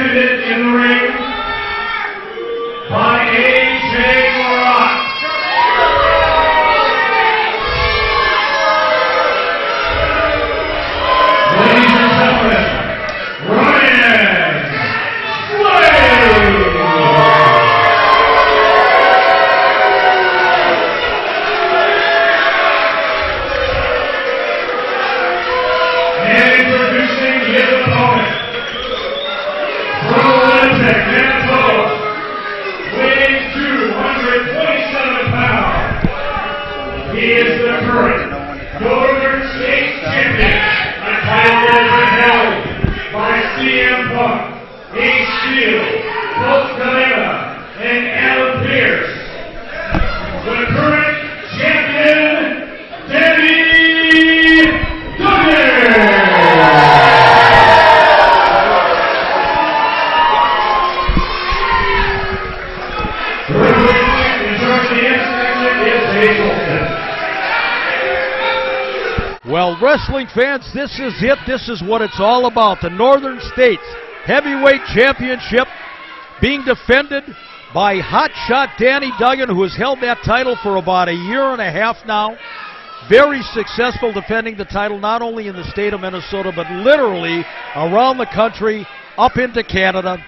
defended in the ring by A.J. Larock. Ladies and gentlemen, Ryan Slade! And introducing his opponent, from Olympic, Manitoba, weighing 227 pounds. He is the current Northern States Champion. The title is held by CM Punk, Ace Shield, Colt Cabana, and Adam Pearce. The current champion, Danny Duggan! Well, wrestling fans, this is it. This is what it's all about. The Northern States Heavyweight Championship being defended by hotshot Danny Duggan, who has held that title for about a year and a half now. Very successful defending the title, not only in the state of Minnesota, but literally around the country, up into Canada.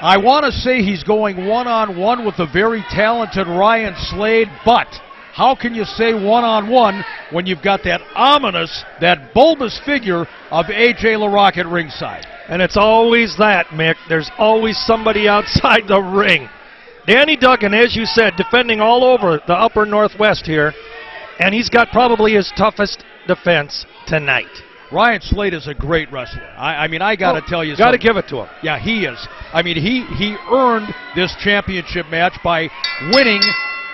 I want to say he's going one-on-one with the very talented Ryan Slade, but how can you say one-on-one when you've got that ominous, that bulbous figure of A.J. Larock at ringside? And it's always that, Mick. There's always somebody outside the ring. Danny Duggan, as you said, defending all over the upper Northwest here, and he's got probably his toughest defense tonight. Ryan Slade is a great wrestler. I mean, I got to tell you something. Got to give it to him. Yeah, he is. I mean, he earned this championship match by winning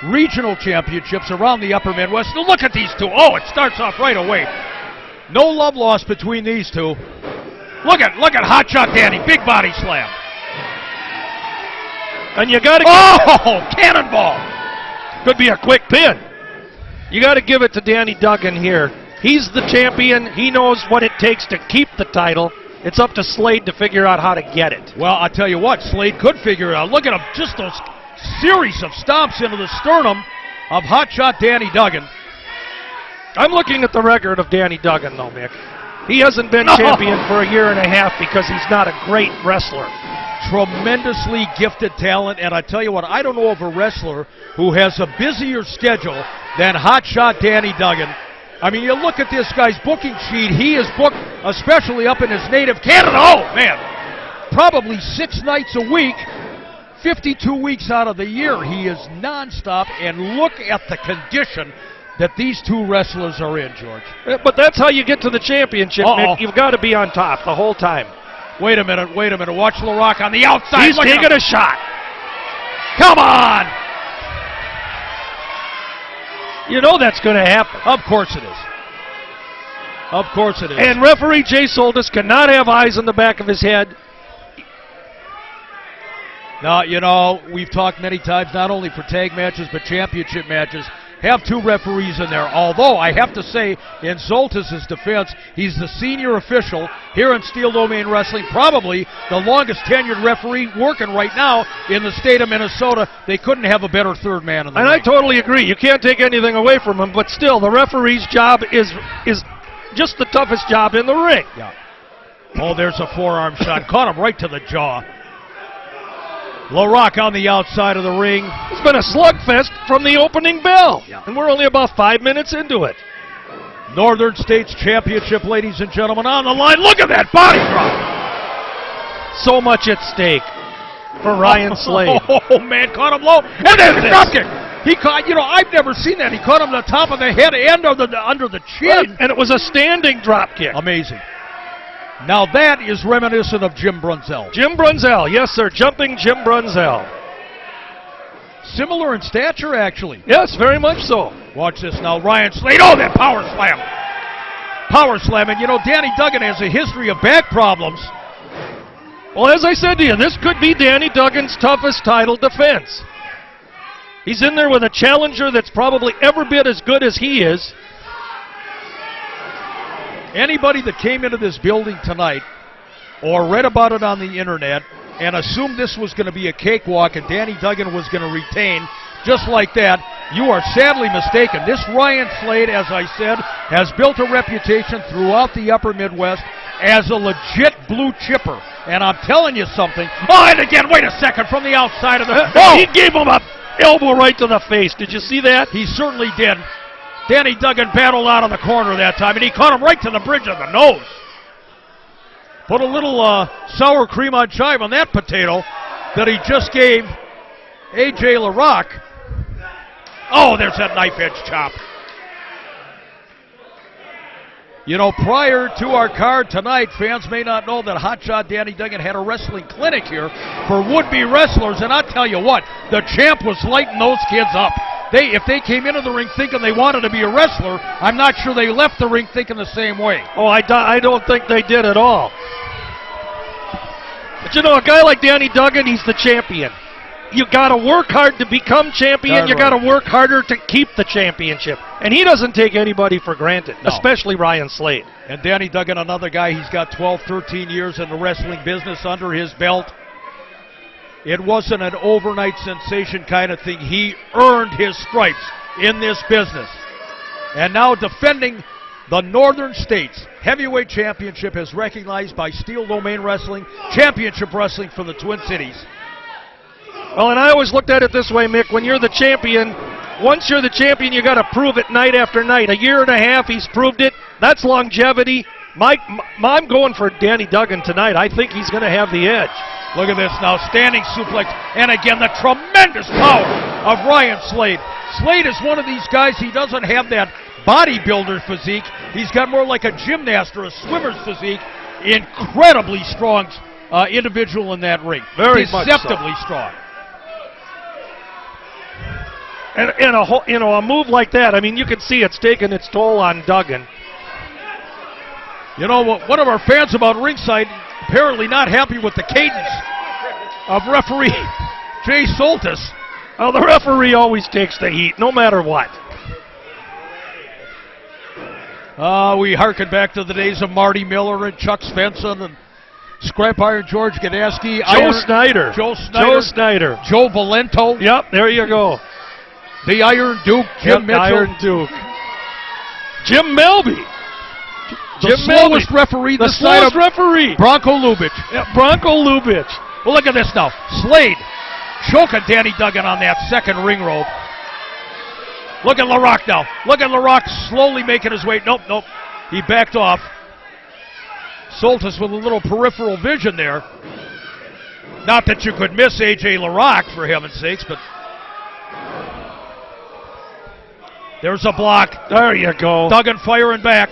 regional championships around the upper Midwest. Now look at these two. Oh, it starts off right away. No love lost between these two. Look at hotshot Danny, big body slam. And you got to cannonball. Could be a quick pin. You got to give it to Danny Duggan here. He's the champion. He knows what it takes to keep the title. It's up to Slade to figure out how to get it. Well, I tell you what, Slade could figure it out. Look at him, just those series of stomps into the sternum of hotshot Danny Duggan. I'm looking at the record of Danny Duggan, though, Mick. He hasn't been champion for a year and a half because he's not a great wrestler. Tremendously gifted talent, and I tell you what, I don't know of a wrestler who has a busier schedule than hotshot Danny Duggan. I mean, you look at this guy's booking sheet, he is booked, especially up in his native Canada, oh man, probably 6 nights a week, 52 weeks out of the year. He is nonstop, and look at the condition that these two wrestlers are in, George. But that's how you get to the championship, Mick. You've got to be on top the whole time. Wait a minute. Watch Larock on the outside. He's taking a shot. Come on! You know that's going to happen. Of course it is. Of course it is. And referee Jay Soltis cannot have eyes on the back of his head. Now, you know, we've talked many times, not only for tag matches, but championship matches, have 2 referees in there. Although, I have to say, in Soltis' defense, he's the senior official here in Steel Domain Wrestling, probably the longest tenured referee working right now in the state of Minnesota. They couldn't have a better third man in the ring. I totally agree. You can't take anything away from him, but still, the referee's job is just the toughest job in the ring. Yeah. Oh, there's a forearm shot. Caught him right to the jaw. Larock on the outside of the ring. It's been a slugfest from the opening bell, and we're only about 5 minutes into it. Northern States Championship, ladies and gentlemen, on the line. Look at that body drop. So much at stake for Ryan Slade. Oh, man, caught him low. And then the drop kick. He caught, you know, I've never seen that. He caught him on the top of the head and under the chin. Right. And it was a standing drop kick. Amazing. Now that is reminiscent of Jim Brunzell. Jim Brunzell, yes, sir, jumping Jim Brunzell. Similar in stature, actually. Yes, very much so. Watch this now, Ryan Slade. Oh, that power slam. Power slam, and you know, Danny Duggan has a history of back problems. Well, as I said to you, this could be Danny Duggan's toughest title defense. He's in there with a challenger that's probably every bit as good as he is. Anybody that came into this building tonight or read about it on the internet and assumed this was going to be a cakewalk and Danny Duggan was going to retain just like that, you are sadly mistaken. This Ryan Slade, as I said, has built a reputation throughout the upper Midwest as a legit blue chipper. And I'm telling you something. Oh, and again, wait a second, from the outside of the... Oh! He gave him an elbow right to the face. Did you see that? He certainly did. Danny Duggan battled out of the corner that time, and he caught him right to the bridge of the nose. Put a little sour cream on chive on that potato that he just gave A.J. LaRock. Oh, there's that knife edge chop. You know, prior to our card tonight, fans may not know that Hotshot Danny Duggan had a wrestling clinic here for would-be wrestlers, and I'll tell you what, the champ was lighting those kids up. If they came into the ring thinking they wanted to be a wrestler, I'm not sure they left the ring thinking the same way. Oh, I don't think they did at all. But you know, a guy like Danny Duggan, he's the champion. You got to work hard to become champion. You got to work harder to keep the championship. And he doesn't take anybody for granted, especially Ryan Slade. And Danny Duggan, another guy, he's got 12, 13 years in the wrestling business under his belt. It wasn't an overnight sensation kind of thing. He earned his stripes in this business. And now defending the Northern States Heavyweight Championship is recognized by Steel Domain Wrestling, Championship Wrestling for the Twin Cities. Well, and I always looked at it this way, Mick. When you're the champion, once you're the champion, you got to prove it night after night. A year and a half, he's proved it. That's longevity. I'm going for Danny Duggan tonight. I think he's going to have the edge. Look at this now, standing suplex, and again the tremendous power of Ryan Slade. Slade is one of these guys, he doesn't have that bodybuilder physique. He's got more like a gymnast or a swimmer's physique. Incredibly strong individual in that ring. Very much so. Deceptively strong. And a move like that, I mean, you can see it's taking its toll on Duggan. You know, one of our fans about Ringside apparently not happy with the cadence of referee Jay Soltis. Well, the referee always takes the heat, no matter what. We harken back to the days of Marty Miller and Chuck Svensson and Scrap Iron George Gadaski. Joe Snyder. Joe Valento. Yep, there you go. The Iron Duke, Jim Mitchell. Iron Duke. Jim Melby. The slowest referee this side of referee. Bronco Lubitsch. Yeah, Bronco Lubitsch. Well, look at this now. Slade choking Danny Duggan on that second ring rope. Look at LaRock now. Look at LaRock slowly making his way. Nope. He backed off. Soltis with a little peripheral vision there. Not that you could miss A.J. LaRock, for heaven's sakes, but there's a block. There you go. Duggan firing back.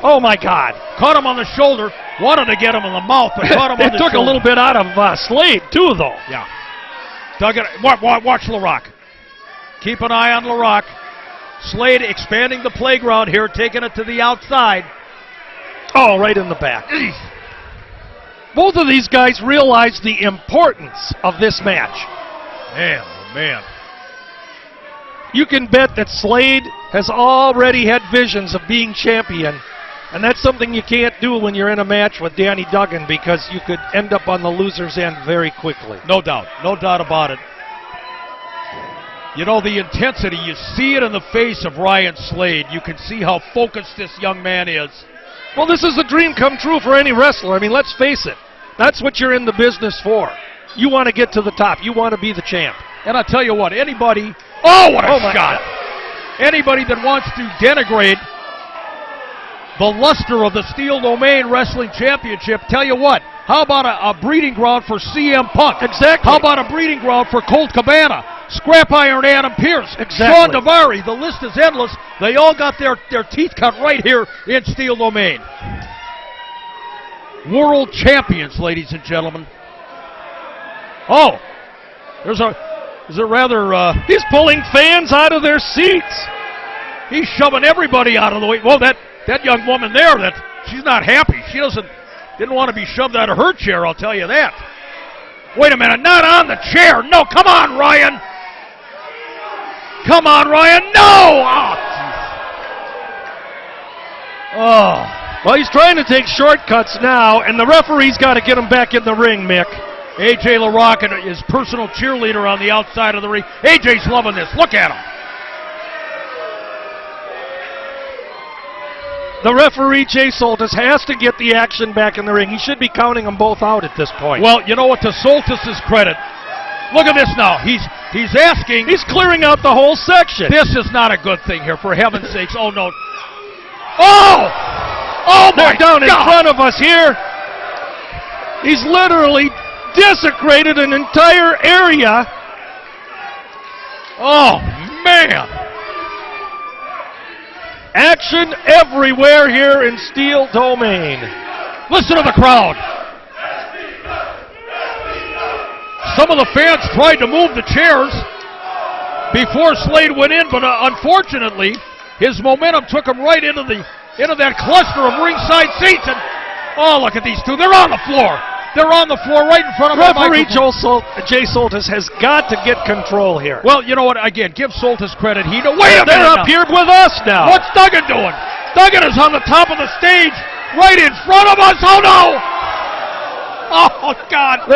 Oh, my God. Caught him on the shoulder. Wanted to get him in the mouth, but caught him on the shoulder. It took a little bit out of Slade, too, though. Yeah. Duggan, watch LaRock. Keep an eye on LaRock. Slade expanding the playground here, taking it to the outside. Oh, right in the back. Both of these guys realize the importance of this match. Man, oh man. You can bet that Slade has already had visions of being champion, and that's something you can't do when you're in a match with Danny Duggan, because you could end up on the loser's end very quickly. No doubt about it. You know, the intensity, you see it in the face of Ryan Slade. You can see how focused this young man is. Well, this is a dream come true for any wrestler. I mean, let's face it. That's what you're in the business for. You want to get to the top. You want to be the champ. And I'll tell you what, anybody... Oh, what a shot! Anybody that wants to denigrate the luster of the Steel Domain Wrestling Championship, tell you what, how about a breeding ground for CM Punk? Exactly. How about a breeding ground for Colt Cabana? Scrap Iron Adam Pierce, exactly. Sean Davari, the list is endless. They all got their teeth cut right here in Steel Domain. World champions, ladies and gentlemen. Oh, there's a rather... He's pulling fans out of their seats. He's shoving everybody out of the way. Well, that young woman there, she's not happy. She didn't want to be shoved out of her chair, I'll tell you that. Wait a minute, not on the chair. No, come on, Ryan. Come on, Ryan. No! Oh, Well, he's trying to take shortcuts now, and the referee's got to get him back in the ring, Mick. A.J. LaRocque and his personal cheerleader on the outside of the ring. A.J.'s loving this. Look at him. The referee, Jay Soltis, has to get the action back in the ring. He should be counting them both out at this point. Well, you know what, to Soltis' credit, look at this now. He's asking. He's clearing out the whole section. This is not a good thing here, for heaven's sakes. Oh, no. Oh, my They're down in God. front of us here. He's literally desecrated an entire area. Oh, man. Action everywhere here in Steel Domain. Listen to the crowd. Some of the fans tried to move the chairs before Slade went in, but unfortunately, his momentum took him right into that cluster of ringside seats. And oh, look at these two. They're on the floor. They're on the floor right in front of the Referee microphone. Jay Soltis has got to get control here. Well, you know what? Again, give Soltis credit. Wait a minute. They're up now. here with us now. What's Duggan doing? Duggan is on the top of the stage, right in front of us. Oh, no. Oh, God.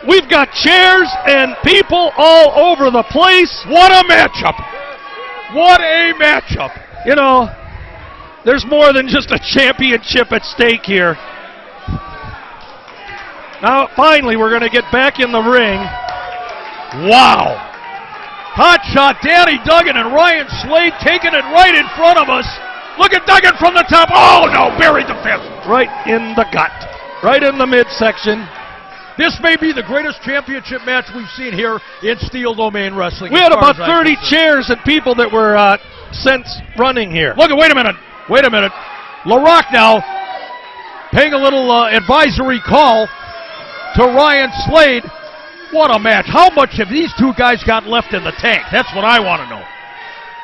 We've got chairs and people all over the place. What a matchup. What a matchup. You know, there's more than just a championship at stake here. Now, finally, we're going to get back in the ring. Wow. Hot shot, Danny Duggan and Ryan Slade taking it right in front of us. Look at Duggan from the top. Oh, no, buried the fist. Right in the gut. Right in the midsection. This may be the greatest championship match we've seen here in Steel Domain Wrestling. We had about 30 chairs and people that were since running here. Look, wait a minute. LaRocque now paying a little advisory call to Ryan Slade. What a match. How much have these two guys got left in the tank? That's what I want to know.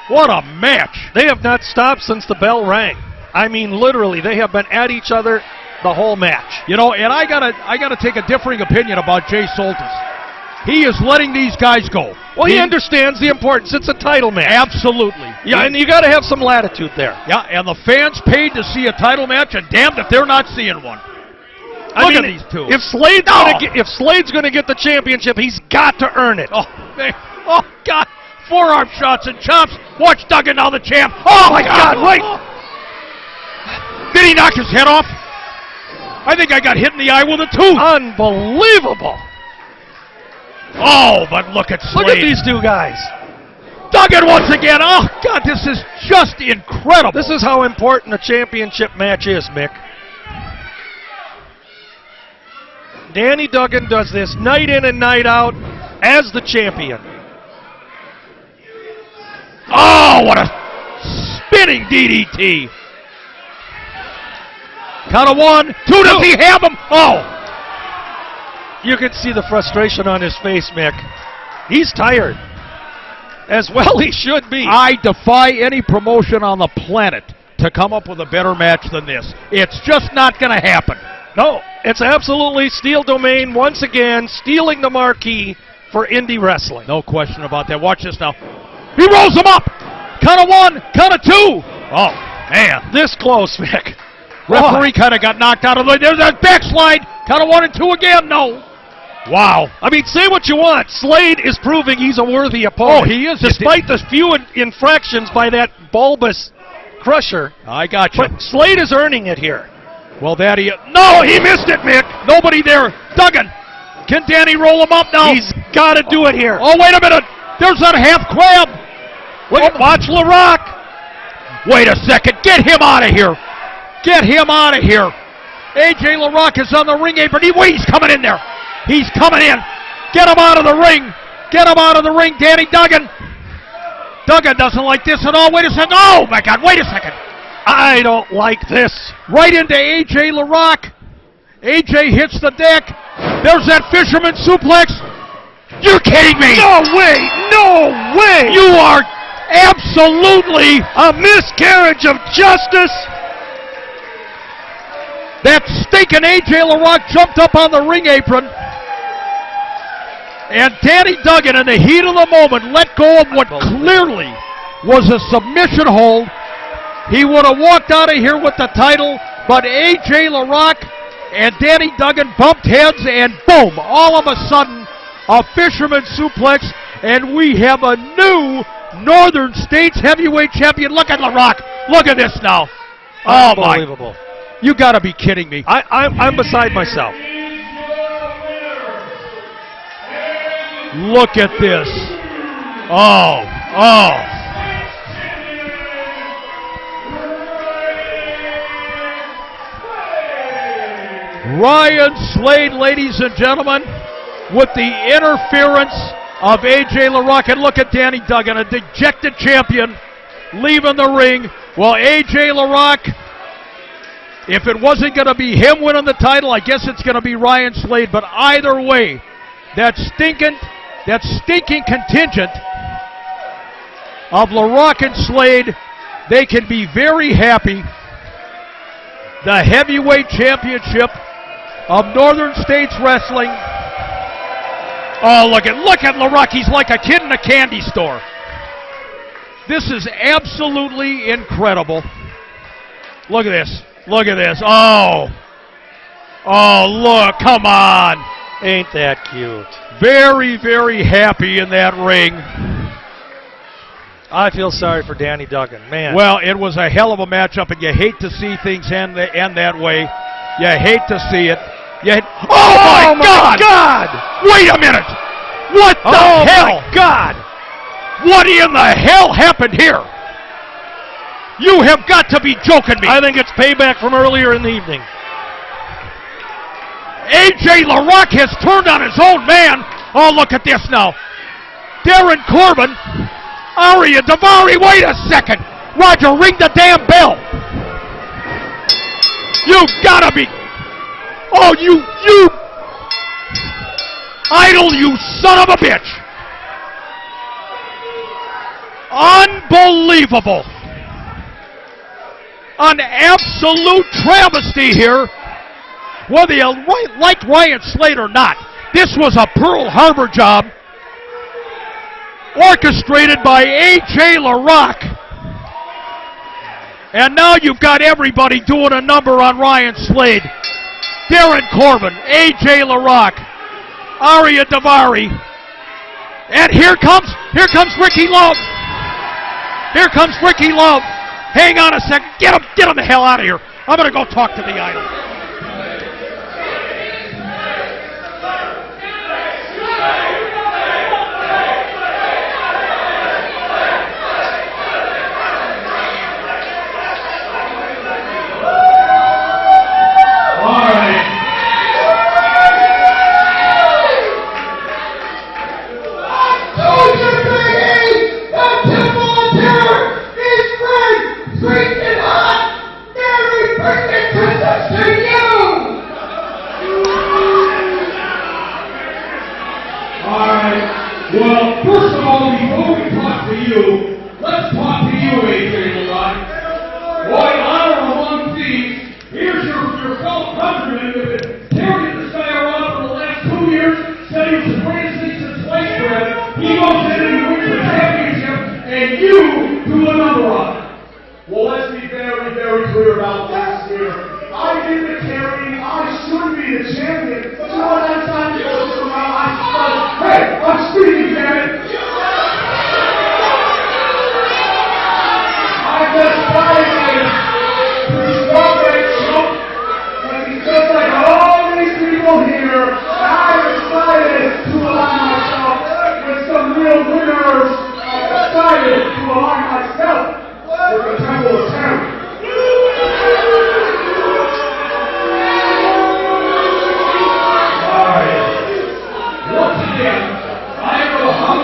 What a match. They have not stopped since the bell rang. I mean, literally, they have been at each other the whole match. You know, and I gotta take a differing opinion about Jay Soltis. He is letting these guys go. Well, he understands the importance. It's a title match. Absolutely. Yeah, and you got to have some latitude there. Yeah, and the fans paid to see a title match, and damned if they're not seeing one. Look at these two. If Slade's going to get the championship, he's got to earn it. Oh, man. Oh, God. Forearm shots and chops. Watch Duggan now, the champ. Oh, my God. Right. Did he knock his head off? I think I got hit in the eye with a tooth. Unbelievable. Oh, but look at Slade. Look at these two guys. Duggan once again. Oh, God, this is just incredible. This is how important a championship match is, Mick. Danny Duggan does this night in and night out as the champion. Oh, what a spinning DDT. Count of 1, 2, does he have him? Oh. You can see the frustration on his face, Mick. He's tired. As well he should be. I defy any promotion on the planet to come up with a better match than this. It's just not going to happen. No, it's absolutely Steel Domain once again stealing the marquee for indie wrestling. No question about that. Watch this now. He rolls him up. Count of 1, count of 2. Oh, man. This close, Mick. Referee kind of got knocked out of the... There's that backslide. Count of 1 and 2 again. No. Wow. I mean, say what you want. Slade is proving he's a worthy opponent. Oh, he is. Despite the few infractions by that bulbous crusher. I got you. But Slade is earning it here. Well, that he... No, he missed it, Mick. Nobody there. Duggan. Can Danny roll him up now? He's got to do it here. Oh, wait a minute. There's that half crab. Watch LaRocque. Wait a second. Get him out of here. Get him out of here. A.J. LaRocque is on the ring apron. He's coming in there. He's coming in. Get him out of the ring. Get him out of the ring, Danny Duggan. Duggan doesn't like this at all. Wait a second. Oh, my God. Wait a second. I don't like this. Right into A.J. LaRocque. A.J. hits the deck. There's that fisherman suplex. You're kidding me. No way. No way. You are absolutely a miscarriage of justice. That stinking A.J. LaRocque jumped up on the ring apron. And Danny Duggan, in the heat of the moment, let go of what clearly was a submission hold. He would have walked out of here with the title, but A.J. LaRock and Danny Duggan bumped heads, and boom, all of a sudden, a fisherman suplex, and we have a new Northern States heavyweight champion. Look at LaRock. Look at this now. Oh, unbelievable. My. You got to be kidding me. I'm beside myself. Look at this. Oh. Ryan Slade, ladies and gentlemen, with the interference of A.J. LaRock. And look at Danny Duggan, a dejected champion, leaving the ring. Well, A.J. LaRock, if it wasn't going to be him winning the title, I guess it's going to be Ryan Slade. But either way, that stinking contingent of LaRock and Slade, they can be very happy. The heavyweight championship of Northern States Wrestling. Oh, look at LaRock. He's like a kid in a candy store. This is absolutely incredible. Look at this. Look at this. Oh, look. Come on. Ain't that cute? Very, very happy in that ring. I feel sorry for Danny Duggan, man. Well, it was a hell of a matchup, and you hate to see things end that way. You hate to see it. Oh, my God! Wait a minute! What the hell? My God! What in the hell happened here? You have got to be joking me. I think it's payback from earlier in the evening. A.J. LaRock has turned on his own man. Oh, look at this now. Darren Corbin. Aria Davari, wait a second. Roger, ring the damn bell. You gotta be. Oh, you idol, you son of a bitch. Unbelievable. An absolute travesty here. Whether you like Ryan Slade or not, this was a Pearl Harbor job orchestrated by A.J. LaRock. And now you've got everybody doing a number on Ryan Slade. Darren Corbin, A.J. LaRock, Aria Davari. And here comes Ricky Love. Here comes Ricky Love. Hang on a second. Get him the hell out of here. I'm going to go talk to the idol. Well, first of all, before we talk to you, let's talk to you, A.J. LaRock. Boy, honor among thieves. Here's your fellow countryman who has been carrying this guy around for the last 2 years, said he was the greatest thing since sliced bread. He goes in and he wins the championship, and you do a number on it. Well, let's be very, very clear about this here. I did the carrying. I should be the champion. But you know what? That's not just hey, I'm speaking, damn it. I decided to stop that chump, but because I got all these people here, I decided to align myself with some real winners. I decided to align myself with the Temple of Terror. Once again, I know how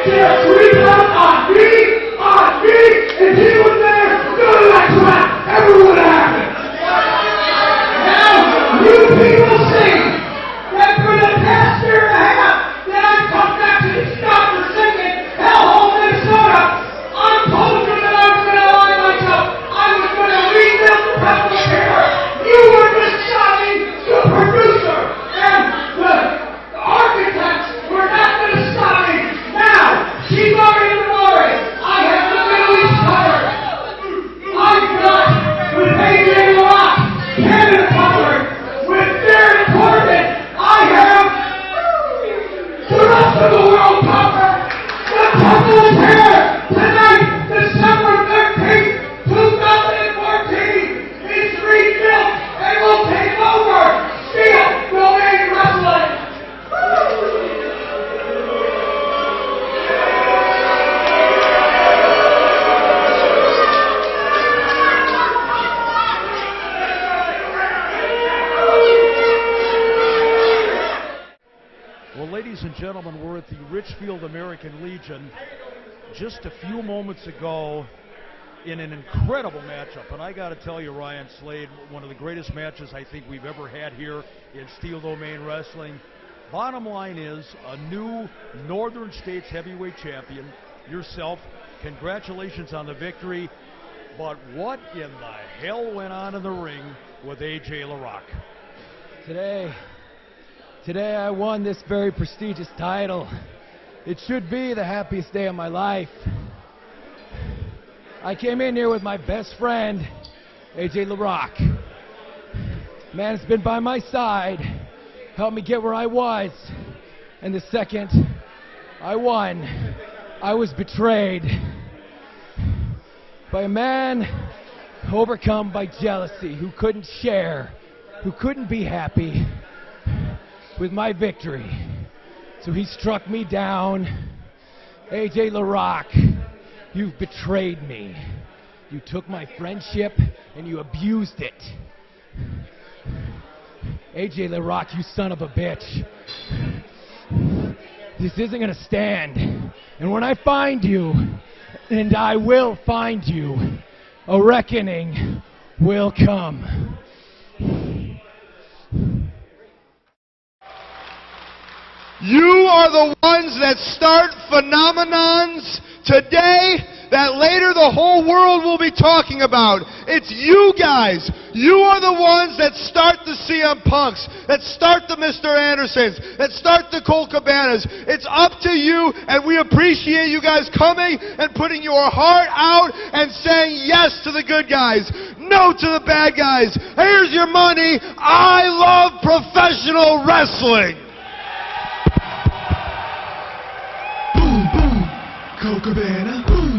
dare creep out on me, if he was there, none of that crap ever would have happened. Now, you people see that for the past year and a half that I've come back to the stop for singing Hellhole, Minnesota, I told you that I was going to align myself. I was going to rebuild the public here. You were just stopping the producer, and the architects were not going to stop me. Now, keep on in the glory. I have the Middle East covered. I've got with AJ Rock, Canada covered. With Darren Corbin, I have the rest of the world covered. The temple is here tonight, December 13th, 2014. It's rebuilt and will take over. Steel Domain Wrestling. Well, ladies and gentlemen, we're at the Richfield American Legion just a few moments ago in an incredible matchup. And I got to tell you, Ryan Slade, one of the greatest matches I think we've ever had here in Steel Domain Wrestling. Bottom line is, a new Northern States heavyweight champion, yourself. Congratulations on the victory. But what in the hell went on in the ring with AJ LaRock? Today I won this very prestigious title. It should be the happiest day of my life. I came in here with my best friend, AJ LaRock. Man has been by my side, helped me get where I was. And the second I won, I was betrayed by a man overcome by jealousy, who couldn't share, who couldn't be happy with my victory. So he struck me down. AJ LaRock, you've betrayed me. You took my friendship and you abused it. AJ LaRock, you son of a bitch. This isn't gonna stand. And when I find you, and I will find you, a reckoning will come. You are the ones that start phenomenons today that later the whole world will be talking about. It's you guys. You are the ones that start the CM Punks, that start the Mr. Andersons, that start the Colt Cabanas. It's up to you, and we appreciate you guys coming and putting your heart out and saying yes to the good guys, no to the bad guys. Here's your money. I love professional wrestling. Boom, boom, Colt Cabana, boom.